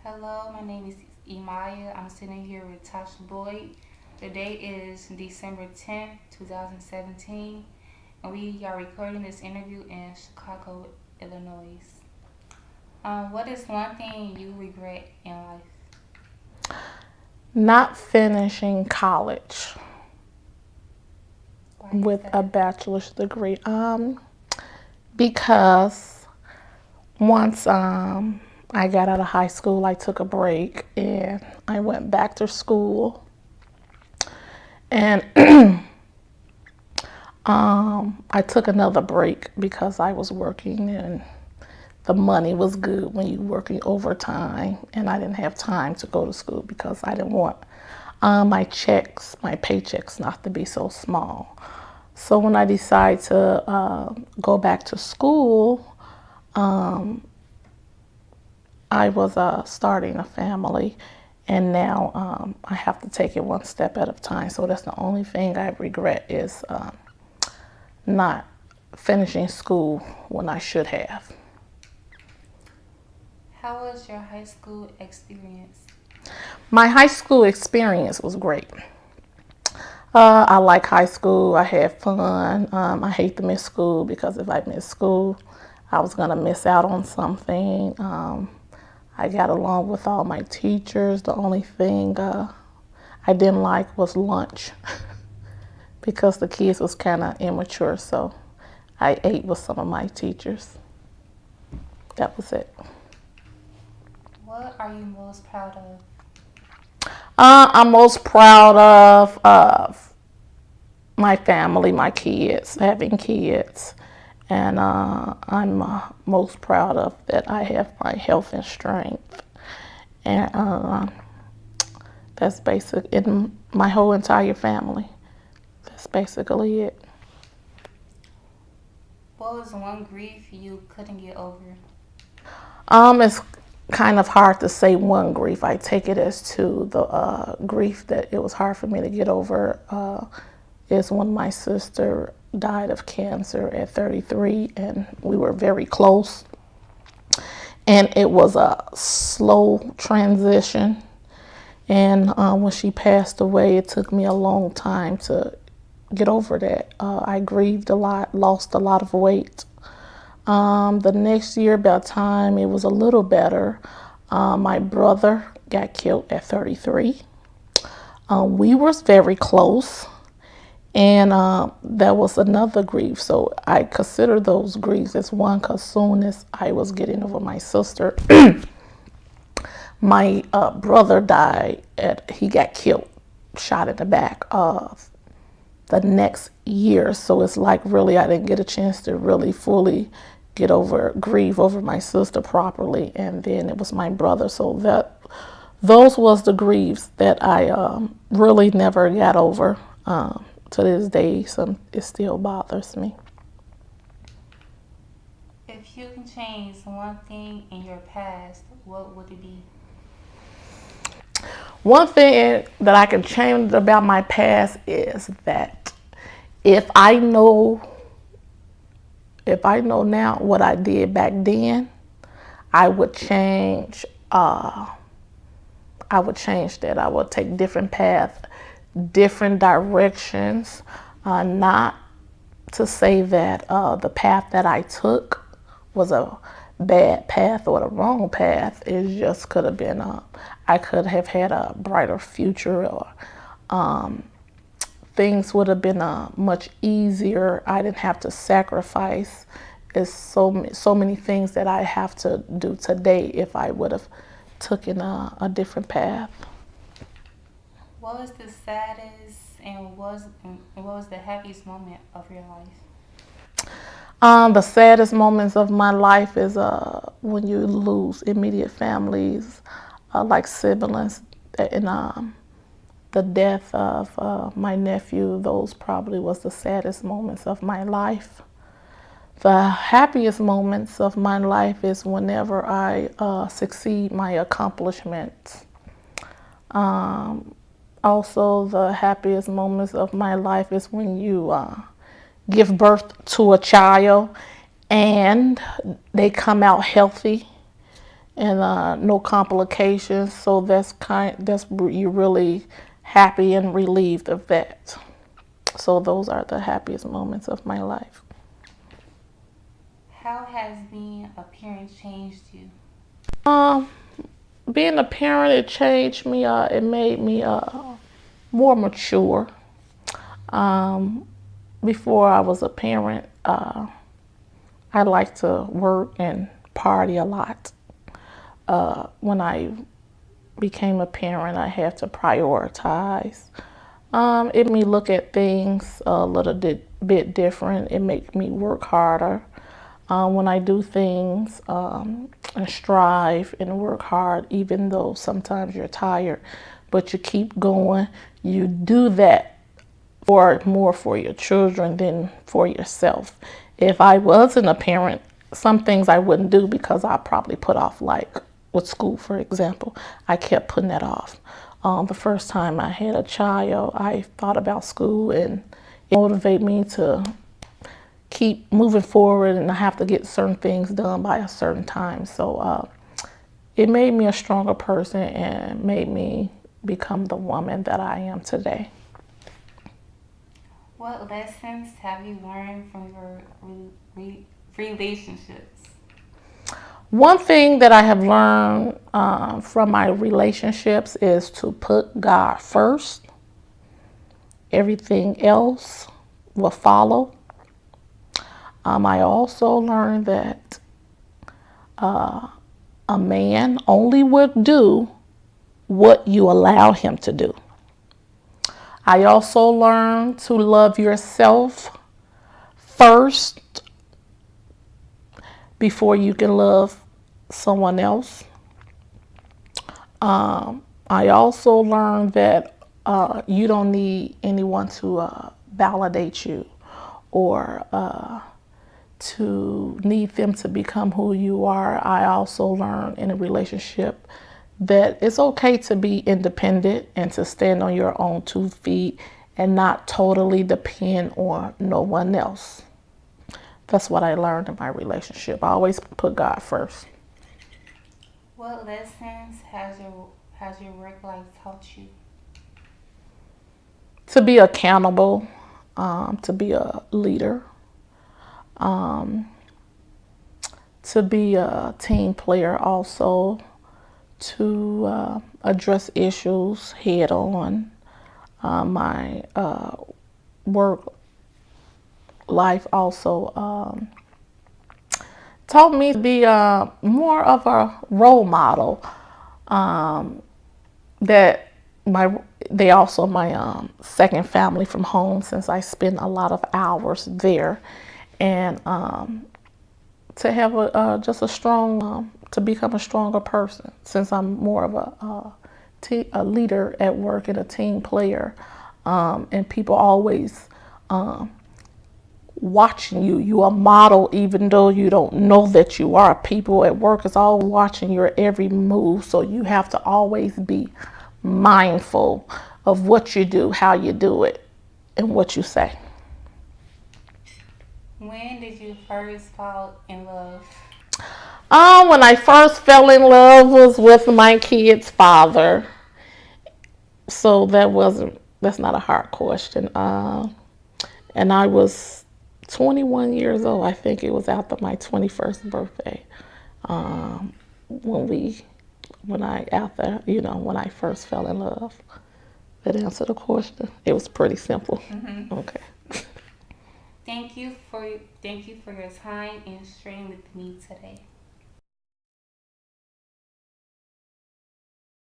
Hello, my name is Emaya. I'm sitting here with Tasha Boyd. Today is December 10th, 2017, and we are recording this interview in Chicago, Illinois. What is one thing you regret in life? Not finishing college Why is with a that? bachelor's degree. Because once I got out of high school, I took a break and I went back to school. And I took another break because I was working and the money was good when you working overtime, and I didn't have time to go to school because I didn't want my paychecks not to be so small. So when I decided to go back to school, I was starting a family, and now I have to take it one step at a time. So that's the only thing I regret is not finishing school when I should have. How was your high school experience? My high school experience was great. I like high school. I had fun. I hate to miss school because if I miss school, I was going to miss out on something. I got along with all my teachers. The only thing I didn't like was lunch because the kids was kind of immature. So I ate with some of my teachers. That was it. What are you most proud of? I'm most proud of my family, my kids, having kids. And I'm most proud of that I have my health and strength. And that's basic in my whole entire family. That's basically it. What was one grief you couldn't get over? It's kind of hard to say one grief. I take it as two. The grief that it was hard for me to get over is when my sister died of cancer at 33, and we were very close. And it was a slow transition. And when she passed away, it took me a long time to get over that. I grieved a lot, lost a lot of weight. The next year, about time it was a little better, my brother got killed at 33. We were very close, and that was another grief. So I consider those griefs as one, because soon as I was getting over my sister, my brother died. He got killed, shot in the back the next year. So it's like really I didn't get a chance to really fully get over grieve over my sister properly, and then it was my brother. So those was the griefs that I really never got over. To this day, it still bothers me. If you can change one thing in your past, what would it be? One thing that I can change about my past is that if I know if I know now what I did back then, I would change. I would change that. I would take different paths, different directions. Not to say that the path that I took was a bad path or the wrong path. It just could have been. I could have had a brighter future, or things would have been much easier. I didn't have to sacrifice. It's so many things that I have to do today if I would have taken a different path. What was the saddest and what was the happiest moment of your life? The saddest moments of my life is when you lose immediate families, like siblings, and the death of my nephew. Those probably was the saddest moments of my life. The happiest moments of my life is whenever I succeed my accomplishments. Also, the happiest moments of my life is when you give birth to a child and they come out healthy and no complications. So you're really happy and relieved of that. So those are the happiest moments of my life. How has being a parent changed you? Um, Being a parent, it changed me. It made me more mature. Um, Before I was a parent, I liked to work and party a lot. When I became a parent, I had to prioritize. It made me look at things a little bit different. It made me work harder. When I do things and strive and work hard, even though sometimes you're tired, but you keep going, you do that more for your children than for yourself. If I wasn't a parent, some things I wouldn't do because I probably put off, like with school, for example. I kept putting that off. The first time I had a child, I thought about school, and it motivated me to keep moving forward, and I have to get certain things done by a certain time. So it made me a stronger person and made me become the woman that I am today. What lessons have you learned from your relationships? One thing that I have learned from my relationships is to put God first. Everything else will follow. I also learned that a man only would do what you allow him to do. I also learned to love yourself first before you can love someone else. I also learned that you don't need anyone to validate you or to need them to become who you are. I also learned in a relationship that it's okay to be independent and to stand on your own 2 feet and not totally depend on no one else. That's what I learned in my relationship. I always put God first. What lessons has your work life taught you? To be accountable, to be a leader, to be a team player also, to address issues head on. My work life also taught me to be more of a role model. That they also my second family from home, since I spend a lot of hours there, and to have just a strong to become a stronger person, since I'm more of a leader at work and a team player, and people always watching you. You are a model, even though you don't know that you are. People at work is all watching your every move, so you have to always be mindful of what you do, how you do it, and what you say. When did you first fall in love? When I first fell in love was with my kid's father. So that's not a hard question. And I was 21 years old. I think it was after my 21st birthday. Um, when I first fell in love. That answered the question. It was pretty simple. Mm-hmm. Okay. Thank you for your time and sharing with me today.